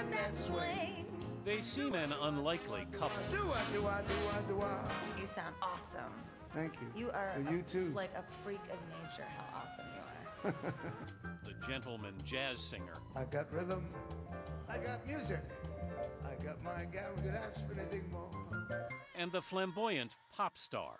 work that swing. They seem an unlikely couple. You sound awesome. Thank you. You are you too. Like a freak of nature, how awesome you are. The gentleman jazz singer. I got rhythm, I got music, I got my gal, could ask for anything more. And the flamboyant pop star.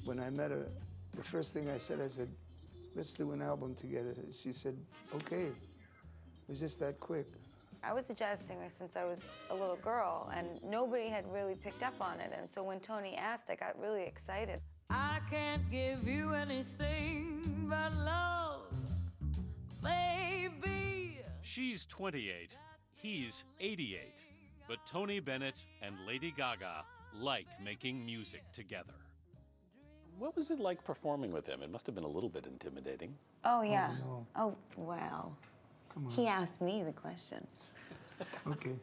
When I met her, the first thing I said, let's do an album together. She said, okay. It was just that quick. I was a jazz singer since I was a little girl, and nobody had really picked up on it. And so when Tony asked, I got really excited. I can't give you anything but love, baby. She's 28, he's 88. But Tony Bennett and Lady Gaga like making music together. What was it like performing with him? It must have been a little bit intimidating. Oh, yeah. Oh, no. Oh, well. Come on. He asked me the question. Okay.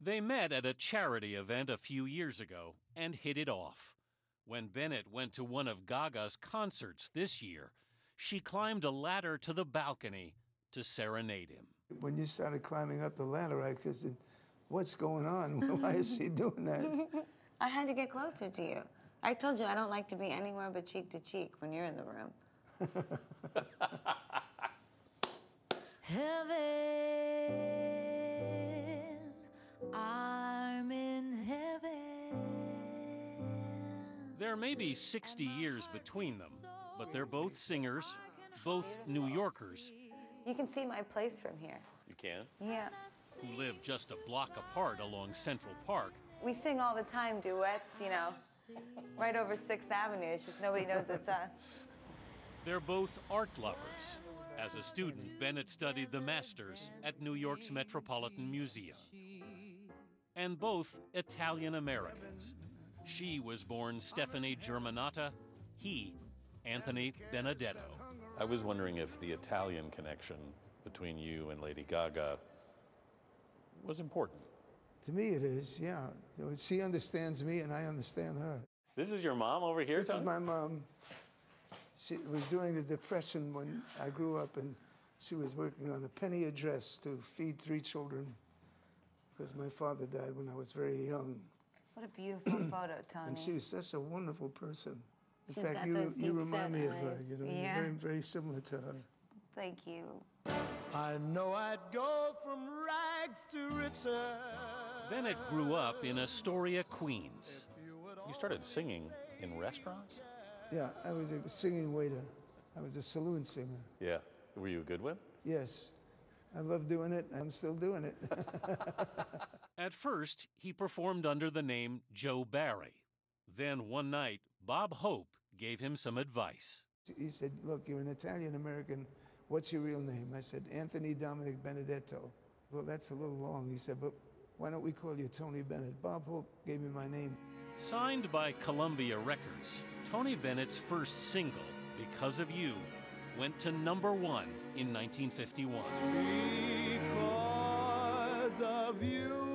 They met at a charity event a few years ago and hit it off. When Bennett went to one of Gaga's concerts this year, she climbed a ladder to the balcony to serenade him. When you started climbing up the ladder, I said, what's going on? Why is she doing that? I had to get closer to you. I told you I don't like to be anywhere but cheek to cheek when you're in the room. Heaven, I'm in heaven. There may be 60 years between them, but they're both singers, both New Yorkers, You can see my place from here. You can? Yeah. who live just a block apart along Central Park. We sing all the time, duets, you know, right over 6th Avenue. It's just nobody knows it's us. They're both art lovers. As a student, Bennett studied the masters at New York's Metropolitan Museum. And both Italian-Americans. She was born Stephanie Germanotta, he, Anthony Benedetto. I was wondering if the Italian connection between you and Lady Gaga was important. To me it is, yeah. She understands me and I understand her. This is your mom over here, This Tony? is my mom. It was during the Depression when I grew up, and she was working on a penny a dress to feed 3 children because my father died when I was very young. What a beautiful photo, Tony. And she was such a wonderful person. In She's fact, got those you deep remind me of set her. eyes. You know, Yeah. you're very, very similar to her. Thank you. I know I'd go from rags to riches. Bennett grew up in Astoria, Queens. You started singing in restaurants? Yeah, I was a singing waiter. I was a saloon singer. Yeah. Were you a good one? Yes. I love doing it. I'm still doing it. At first, he performed under the name Joe Barry. Then one night, Bob Hope gave him some advice. He said, look, you're an Italian-American. What's your real name? I said, Anthony Dominic Benedetto. Well, that's a little long. He said, but why don't we call you Tony Bennett? Bob Hope gave me my name. Signed by Columbia Records, Tony Bennett's first single, Because of You, went to #1 in 1951. Because of you.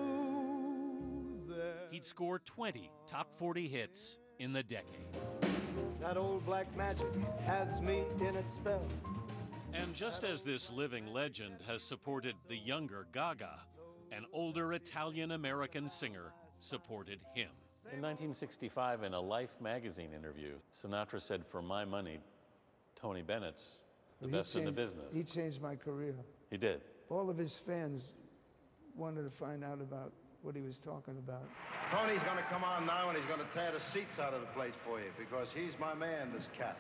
He'd score 20 top 40 hits in the decade. That old black magic has me in its spell. And just as this living legend has supported the younger Gaga, an older Italian-American singer supported him. In 1965, in a Life magazine interview, Sinatra said, for my money, Tony Bennett's the best in the business. He changed my career. He did. All of his fans wanted to find out about what he was talking about. Tony's going to come on now and he's going to tear the seats out of the place for you because he's my man, this cat.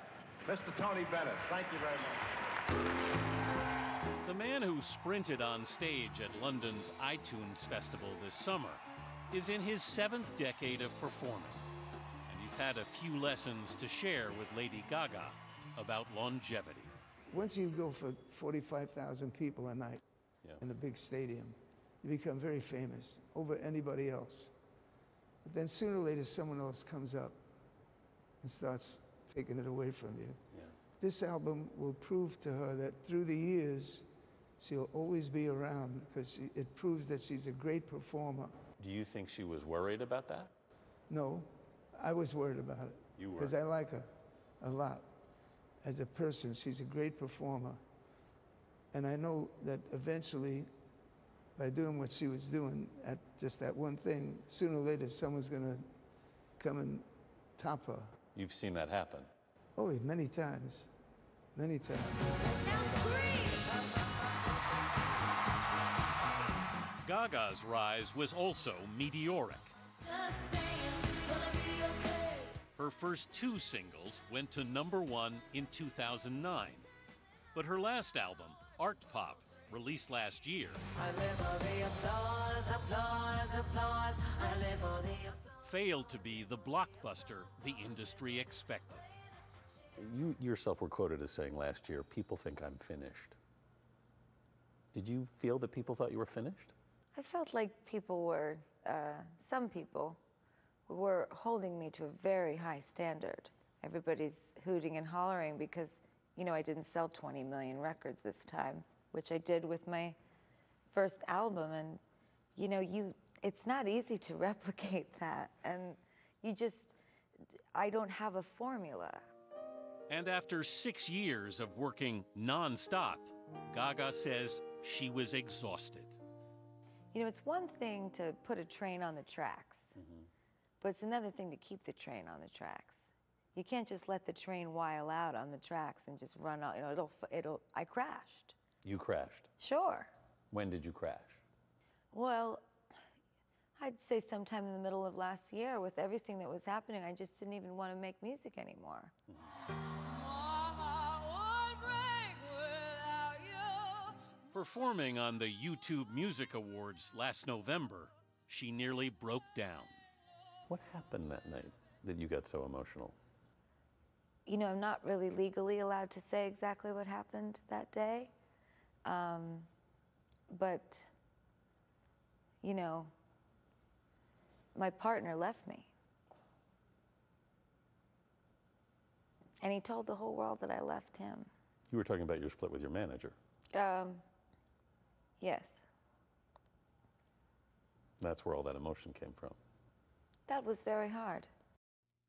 Mr. Tony Bennett, thank you very much. The man who sprinted on stage at London's iTunes Festival this summer is in his 7th decade of performing, and he's had a few lessons to share with Lady Gaga about longevity. Once you go for 45,000 people a night in a big stadium, you become very famous over anybody else. But then sooner or later, someone else comes up and starts taking it away from you. Yeah. This album will prove to her that through the years, she'll always be around because it proves that she's a great performer. Do you think she was worried about that? No, I was worried about it. You were. Because I like her a lot. As a person, she's a great performer. And I know that eventually, by doing what she was doing at just that one thing, sooner or later someone's gonna come and top her. You've seen that happen. Oh, many times. Many times. Gaga's rise was also meteoric. Her first 2 singles went to #1 in 2009. But her last album, ARTPOPu, released last year, failed to be the blockbuster the industry expected. You yourself were quoted as saying last year, people think I'm finished. Did you feel that people thought you were finished? I felt like people were, some people were holding me to a very high standard. Everybody's hooting and hollering because, you know, I didn't sell 20 million records this time, which I did with my first album. And, you know, it's not easy to replicate that. And I don't have a formula. And after 6 years of working non-stop, Gaga says she was exhausted. You know, it's one thing to put a train on the tracks, but it's another thing to keep the train on the tracks. You can't just let the train while out on the tracks and just run out. You know, I crashed. You crashed? Sure. When did you crash? Well, I'd say sometime in the middle of last year. With everything that was happening, I just didn't even want to make music anymore. Performing on the YouTube Music Awards last November, she nearly broke down. What happened that night that you got so emotional? You know, I'm not really legally allowed to say exactly what happened that day. But, you know, my partner left me. And he told the whole world that I left him. You were talking about your split with your manager. Yes. That's where all that emotion came from. That was very hard.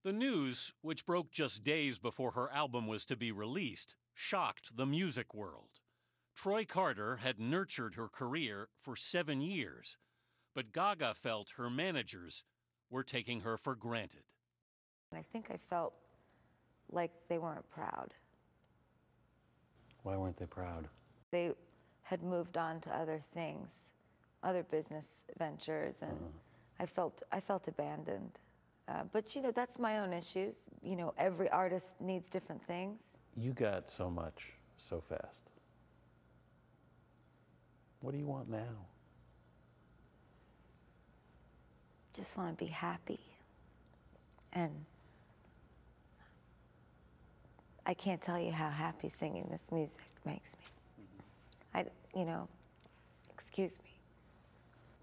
The news, which broke just days before her album was to be released, shocked the music world. Troy Carter had nurtured her career for 7 years, but Gaga felt her managers were taking her for granted. I think I felt like they weren't proud. Why weren't they proud? They had moved on to other things, other business ventures, and I felt abandoned. But, you know, that's my own issues. You know, every artist needs different things. You got so much so fast. What do you want now? Just want to be happy. And I can't tell you how happy singing this music makes me. You know, excuse me.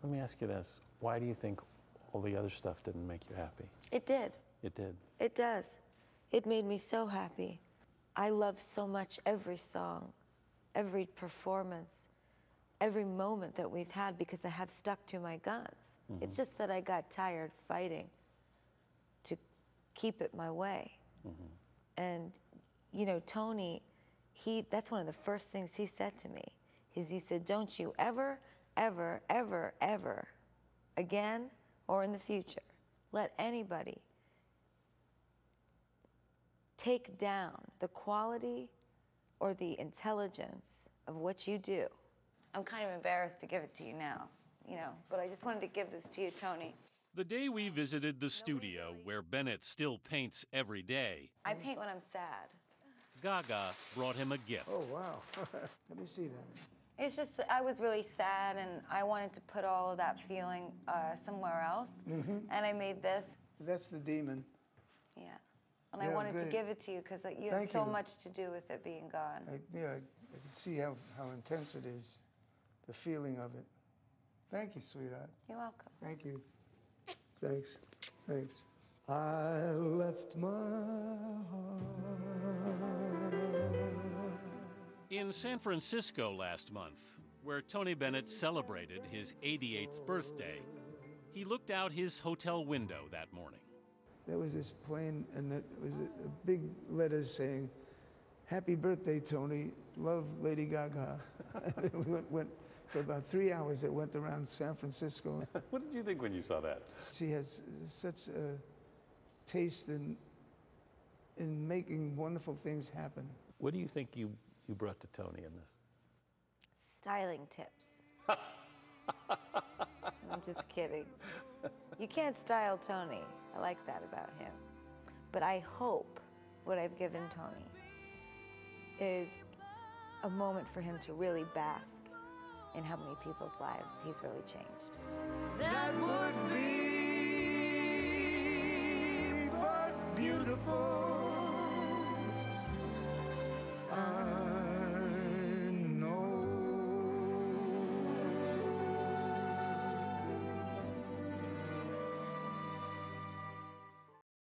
Let me ask you this. Why do you think all the other stuff didn't make you happy? It did. It did. It does. It made me so happy. I love so much every song, every performance, every moment that we've had because I have stuck to my guns. It's just that I got tired fighting to keep it my way. And, you know, Tony, that's one of the first things he said to me. He said, don't you ever, ever, ever, ever again or in the future let anybody take down the quality or the intelligence of what you do. I'm kind of embarrassed to give it to you now, you know, but I just wanted to give this to you, Tony. The day we visited the studio where Bennett still paints every day, I paint when I'm sad. Gaga brought him a gift. Oh, wow. Let me see that. It's just, I was really sad and I wanted to put all of that feeling somewhere else. And I made this. That's the demon. Yeah. And I wanted to give it to you because you have Thank so you. much to do with it being gone. I can see how intense it is, the feeling of it. Thank you, sweetheart. You're welcome. Thank you. Thanks. Thanks. I left my heart. In San Francisco last month, where Tony Bennett celebrated his 88th birthday, he looked out his hotel window that morning. there was this plane, and it was a big letters saying, "Happy birthday, Tony. Love, Lady Gaga." We went for about 3 hours. It went around San Francisco. What did you think when you saw that? She has such a taste in making wonderful things happen. What do you think you brought to Tony in this? Styling tips. I'm just kidding. You can't style Tony. I like that about him. But I hope what I've given Tony is a moment for him to really bask in how many people's lives he's really changed. That would be but beautiful.